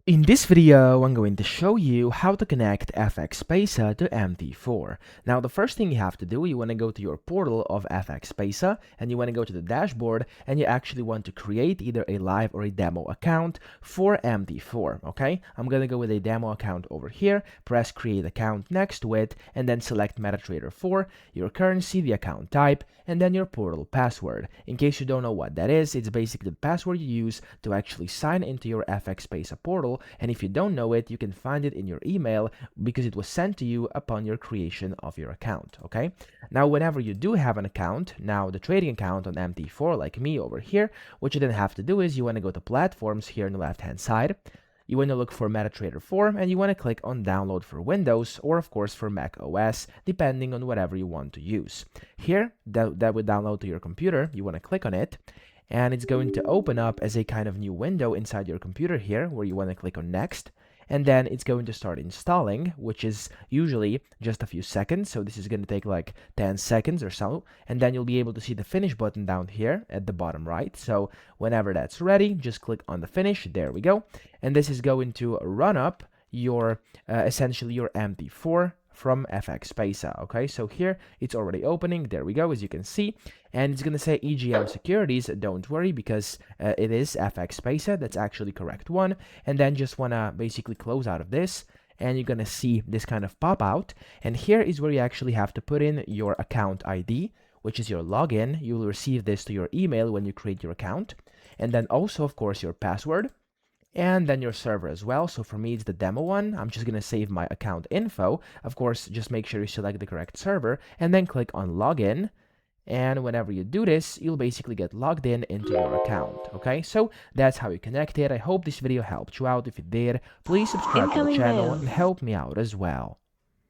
In this video, I'm going to show you how to connect FXPesa to MT4. Now, the first thing you have to do, you want to go to your portal of FXPesa and you want to go to the dashboard and you actually want to create either a live or a demo account for MT4, okay? I'm going to go with a demo account over here, press create account next to it, and then select MetaTrader 4, your currency, the account type, and then your portal password. In case you don't know what that is, it's basically the password you use to actually sign into your FXPesa portal, and if you don't know it, you can find it in your email because it was sent to you upon your creation of your account, okay? Now, whenever you do have an account, now the trading account on MT4, like me over here, what you then have to do is you want to go to platforms here on the left-hand side. You want to look for MetaTrader 4 and you want to click on download for Windows or of course for Mac OS, depending on whatever you want to use. Here, that would download to your computer. You want to click on it and it's going to open up as a kind of new window inside your computer here where you want to click on next, and then it's going to start installing, which is usually just a few seconds. So this is going to take like 10 seconds or so, and then you'll be able to see the finish button down here at the bottom right. So whenever that's ready, just click on the finish. There we go. And this is going to run up your essentially your MT4 from FXPesa. Okay, so here it's already opening. There we go, as you can see, and it's gonna say EGM securities. Don't worry, because it is FXPesa. That's actually correct one. And then just wanna basically close out of this, and you're gonna see this kind of pop out. And here is where you actually have to put in your account ID, which is your login. You will receive this to your email when you create your account, and then also, of course, your password, and then your server as well. So for me, it's the demo one. I'm just going to save my account info. Of course, just make sure you select the correct server and then click on login. And whenever you do this, you'll basically get logged in into your account. Okay, so that's how you connect it. I hope this video helped you out. If it did, please subscribe to the Incoming channel mail. and help me out as well.